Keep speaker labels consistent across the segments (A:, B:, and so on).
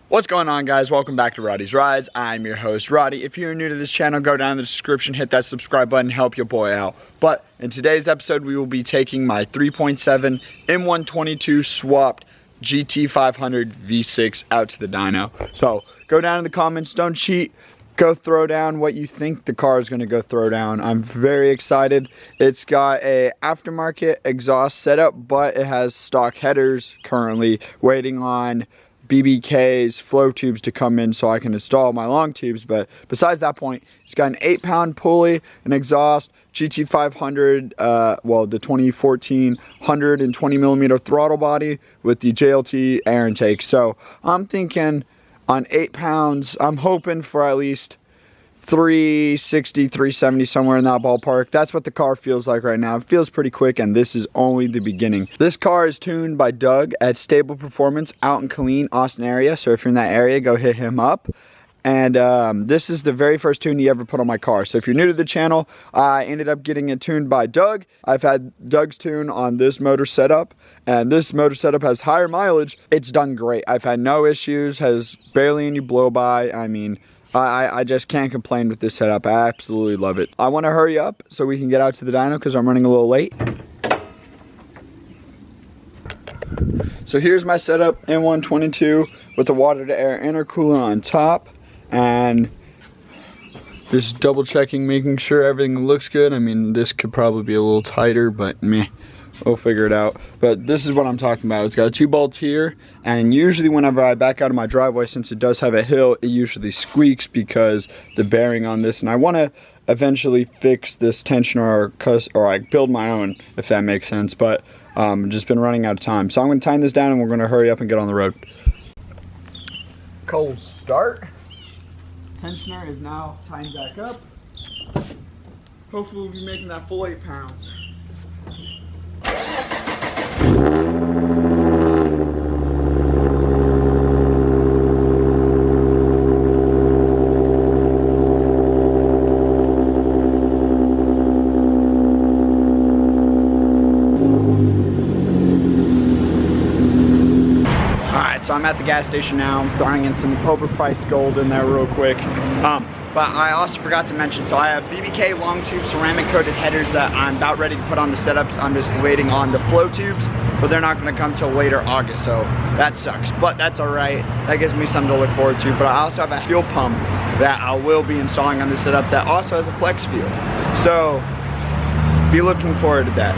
A: What's going on, guys? Welcome back to Roddy's Rides. I'm your host, Roddy. If you're new to this channel, go down in the description, hit that subscribe button, help your boy out. But in today's episode, we will be taking my 3.7 M122 swapped GT500 V6 out to the dyno. So go down in the comments, don't cheat. Go throw down what you think the car is going to go throw down. I'm very excited. It's got a aftermarket exhaust setup, but it has stock headers currently waiting on BBK's flow tubes to come in so I can install my long tubes. But besides that point, it's got an 8-pound pulley, an exhaust, GT500, the 2014 120mm throttle body with the JLT air intake. So I'm thinking on 8 pounds, I'm hoping for at least 360, 370, somewhere in that ballpark. That's what the car feels like right now. It feels pretty quick, and this is only the beginning. This car is tuned by Doug at Stable Performance out in Killeen, Austin area. So if you're in that area, go hit him up. And this is the very first tune he ever put on my car. So if you're new to the channel, I ended up getting it tuned by Doug. I've had Doug's tune on this motor setup, and this motor setup has higher mileage. It's done great. I've had no issues, has barely any blow by. I mean, I just can't complain with this setup. I absolutely love it. I want to hurry up so we can get out to the dyno because I'm running a little late. So here's my setup, M122 with the water to air intercooler on top, and just double checking, making sure everything looks good. I mean, this could probably be a little tighter, but meh. We'll figure it out. But this is what I'm talking about. It's got 2 bolts here, and usually whenever I back out of my driveway, since it does have a hill, it usually squeaks because the bearing on this, and I want to eventually fix this tensioner or I build my own, if that makes sense. But just been running out of time. So I'm going to tighten this down and we're going to hurry up and get on the road. Cold start. Tensioner is now tightened back up. Hopefully we'll be making that full 8 pounds. So I'm at the gas station now. I'm throwing in some overpriced gold in there real quick. But I also forgot to mention, so I have BBK long tube ceramic coated headers that I'm about ready to put on the setups. I'm just waiting on the flow tubes, but they're not gonna come till later August, so that sucks. But that's all right. That gives me something to look forward to. But I also have a fuel pump that I will be installing on the setup that also has a flex fuel. So be looking forward to that.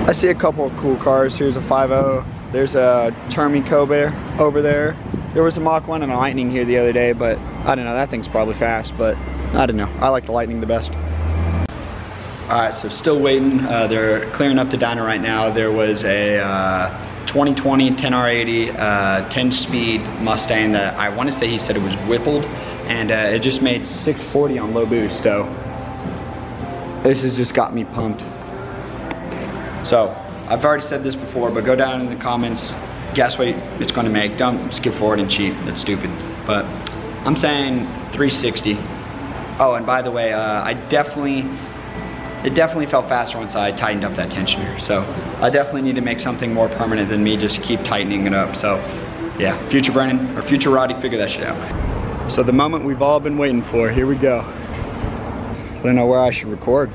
A: I see a couple of cool cars. Here's a 5.0. There's a Termi Kobe over there. There was a Mach 1 and a Lightning here the other day, but I don't know, that thing's probably fast, but I don't know. I like the Lightning the best. All right, so still waiting. They're clearing up the dyno right now. There was a 2020 10R80 10-speed Mustang that I want to say he said it was whippled, and it just made 640 on low boost, so this has just got me pumped. So I've already said this before, but go down in the comments, guess what it's gonna make. Don't skip forward and cheat, that's stupid. But I'm saying 360. Oh, and by the way, it definitely felt faster once I tightened up that tensioner. So I definitely need to make something more permanent than me just keep tightening it up. So yeah, future Brennan, or future Roddy, figure that shit out. So the moment we've all been waiting for, here we go. I don't know where I should record.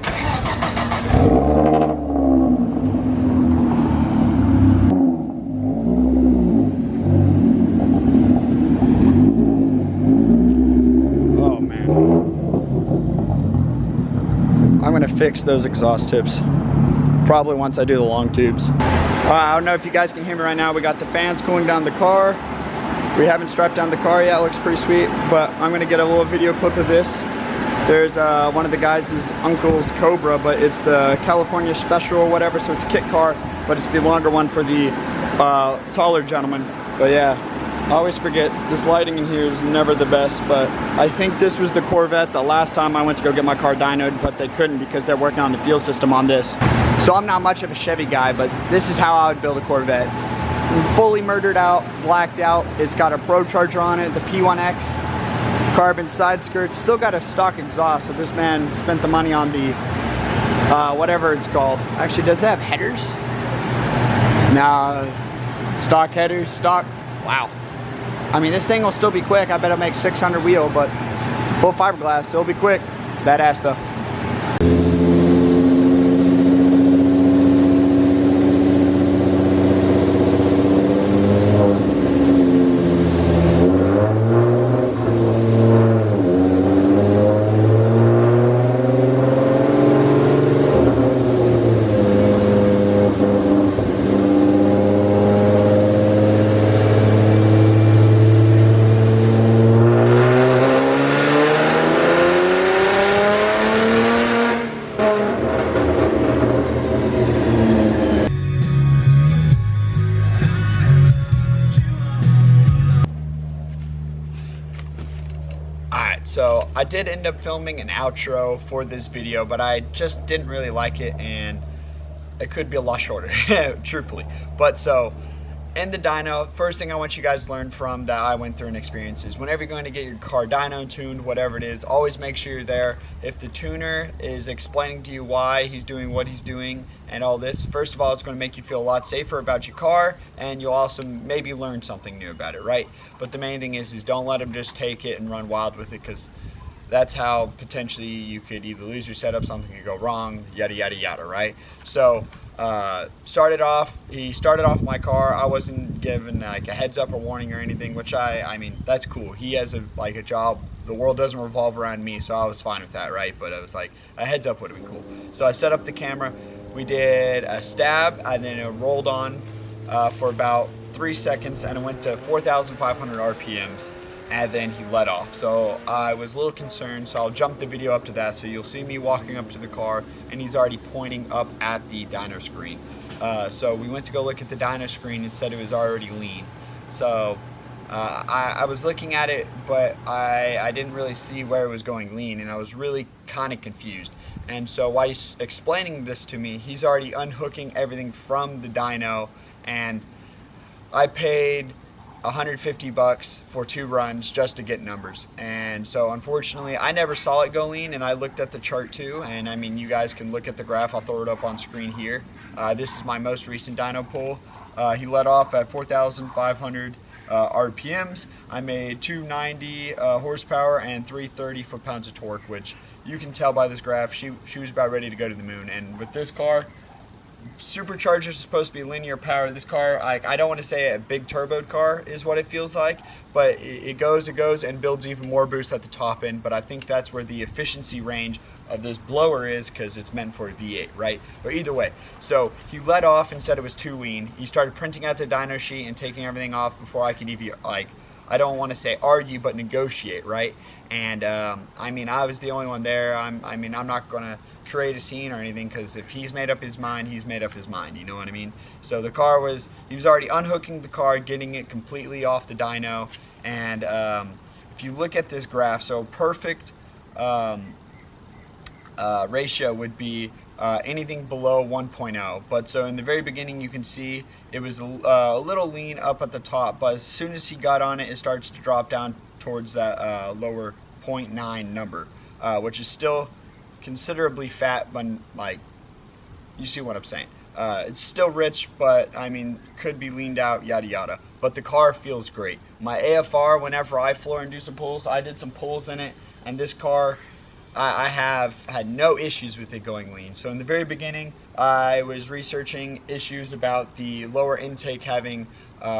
A: I'm gonna fix those exhaust tips probably once I do the long tubes. I don't know if you guys can hear me right now. We got the fans cooling down the car. We haven't strapped down the car yet. It looks pretty sweet, but I'm gonna get a little video clip of this. There's one of the guys' his uncle's Cobra, but it's the California Special or whatever, so it's a kit car, but it's the longer one for the taller gentleman. But yeah, I always forget, this lighting in here is never the best, but I think this was the Corvette the last time I went to go get my car dynoed, but they couldn't because they're working on the fuel system on this. So I'm not much of a Chevy guy, but this is how I would build a Corvette. Fully murdered out, blacked out. It's got a Pro Charger on it, the P1X, carbon side skirts, still got a stock exhaust, so this man spent the money on the, whatever it's called. Actually, does it have headers? Nah, stock headers, stock Wow. I mean, this thing will still be quick. I bet it'll make 600 wheel, but full fiberglass, it'll be quick. Badass though. So I did end up filming an outro for this video, but I just didn't really like it, and it could be a lot shorter, truthfully. But so, in the dyno, first thing I want you guys to learn from that I went through and experienced is whenever you're going to get your car dyno tuned, whatever it is, always make sure you're there. If the tuner is explaining to you why he's doing what he's doing and all this, first of all, it's going to make you feel a lot safer about your car, and you'll also maybe learn something new about it, right? But the main thing is don't let him just take it and run wild with it, because that's how potentially you could either lose your setup, something could go wrong, yada yada yada, right? So he started off my car. I wasn't given like a heads up or warning or anything, which I mean, that's cool. He has a job. The world doesn't revolve around me, so I was fine with that, right? But it was like a heads up would have been cool. So I set up the camera. We did a stab, and then it rolled on for about 3 seconds, and it went to 4,500 RPMs. And then he let off. So I was a little concerned, so I'll jump the video up to that. So you'll see me walking up to the car, and he's already pointing up at the dyno screen. So we went to go look at the dyno screen and said it was already lean. So I was looking at it, but I didn't really see where it was going lean, and I was really kind of confused. And so while he's explaining this to me, he's already unhooking everything from the dyno, and I paid $150 for 2 runs just to get numbers. And so unfortunately I never saw it go lean, and I looked at the chart too, and I mean, you guys can look at the graph. I'll throw it up on screen here. This is my most recent dyno pull. He let off at 4,500 RPMs. I made 290 horsepower and 330 foot-pounds of torque, which you can tell by this graph she was about ready to go to the moon. And with this car, superchargers are supposed to be linear power. This car, I don't want to say a big turboed car is what it feels like, but it goes and builds even more boost at the top end. But I think that's where the efficiency range of this blower is, because it's meant for a V8, right? But either way, so he let off and said it was too lean. He started printing out the dyno sheet and taking everything off before I could even, I don't want to say argue, but negotiate, right? And I mean, I was the only one there. I mean, I'm not gonna create a scene or anything, because if he's made up his mind, he's made up his mind, you know what I mean? So the car was, he was already unhooking the car, getting it completely off the dyno. And if you look at this graph, so perfect ratio would be anything below 1.0. But so in the very beginning, you can see it was a little lean up at the top, but as soon as he got on it, it starts to drop down towards that lower 0.9 number, which is still considerably fat, but like, you see what I'm saying. It's still rich, but I mean, could be leaned out, yada yada. But the car feels great. My AFR, whenever I floor and do some pulls, I did some pulls in it, and this car, I have had no issues with it going lean. So in the very beginning, I was researching issues about the lower intake having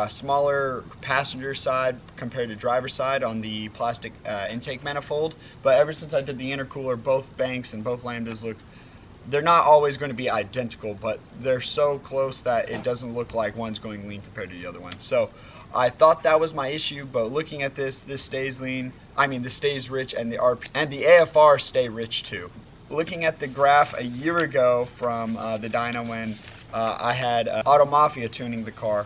A: smaller passenger side compared to driver side on the plastic intake manifold. But ever since I did the intercooler, both banks and both lambdas look, they're not always going to be identical, but they're so close that it doesn't look like one's going lean compared to the other one. So I thought that was my issue, but looking at this stays lean. I mean, this stays rich, and the AFR stay rich too. Looking at the graph a year ago from the dyno when I had Auto Mafia tuning the car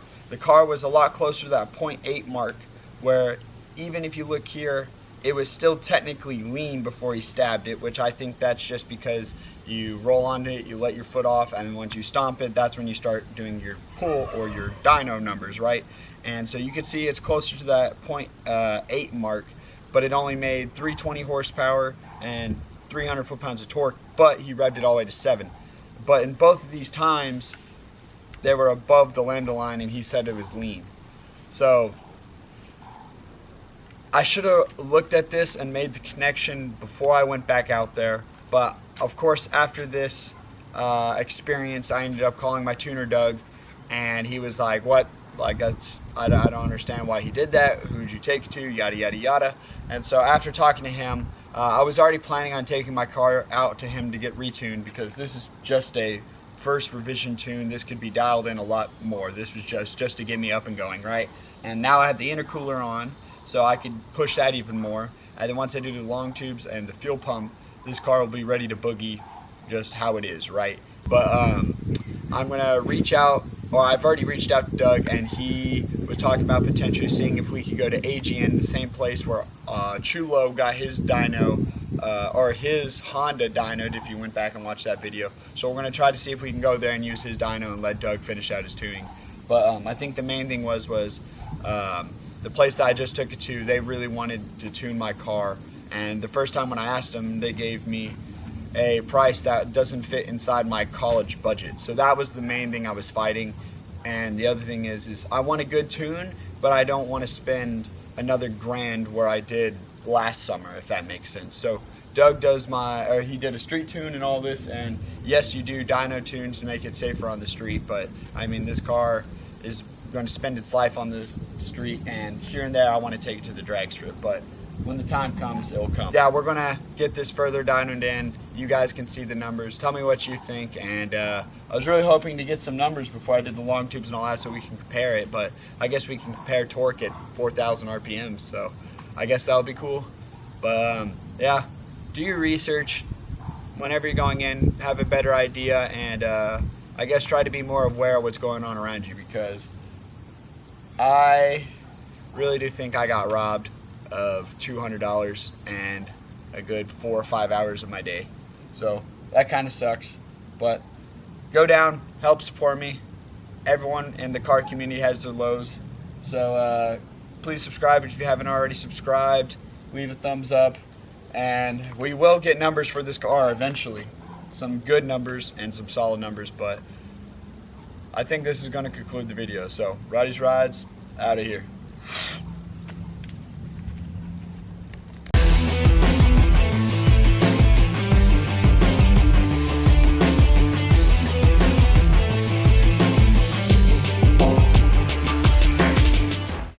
A: was a lot closer to that 0.8 mark, where even if you look here, it was still technically lean before he stabbed it, which I think that's just because you roll onto it, you let your foot off, and once you stomp it, that's when you start doing your pull or your dyno numbers, right? And so you can see it's closer to that 0.8 mark, but it only made 320 horsepower and 300 foot-pounds of torque, but he revved it all the way to 7. But in both of these times, they were above the lambda line, and he said it was lean. So I should have looked at this and made the connection before I went back out there, but of course after this experience I ended up calling my tuner Doug, and he was like, what, like, that's, I don't understand why he did that, who'd you take it to, yada yada yada. And so after talking to him, I was already planning on taking my car out to him to get retuned, because this is just a first revision tune. This could be dialed in a lot more. This was just to get me up and going, right? And now I had the intercooler on, so I could push that even more. And then once I do the long tubes and the fuel pump, this car will be ready to boogie just how it is, right? But I'm gonna reach out, or I've already reached out to Doug, and he was talking about potentially seeing if we could go to AGN, the same place where Chulo got his dyno, or his Honda dynoed, if you went back and watched that video. So we're gonna try to see if we can go there and use his dyno and let Doug finish out his tuning. But I think the main thing was the place that I just took it to, they really wanted to tune my car, and the first time when I asked them, they gave me a price that doesn't fit inside my college budget. So that was the main thing I was fighting. And the other thing is I want a good tune, but I don't want to spend another grand where I did last summer, if that makes sense. So Doug does he did a street tune and all this, and yes, you do dyno tunes to make it safer on the street, but I mean, this car is going to spend its life on the street, and here and there I want to take it to the drag strip, but when the time comes, it'll come. Yeah, we're gonna get this further dynoed in. You guys can see the numbers. Tell me what you think. And I was really hoping to get some numbers before I did the long tubes and all that, so we can compare it. But I guess we can compare torque at 4,000 RPMs. So I guess that would be cool. But yeah, do your research whenever you're going in. Have a better idea, and I guess try to be more aware of what's going on around you, because I really do think I got robbed of $200 and a good 4 or 5 hours of my day. So that kind of sucks, but go down, help support me. Everyone in the car community has their lows, so please subscribe if you haven't already subscribed. Leave a thumbs up, and we will get numbers for this car eventually, some good numbers and some solid numbers. But I think this is going to conclude the video. So Roddy's Rides, out of here.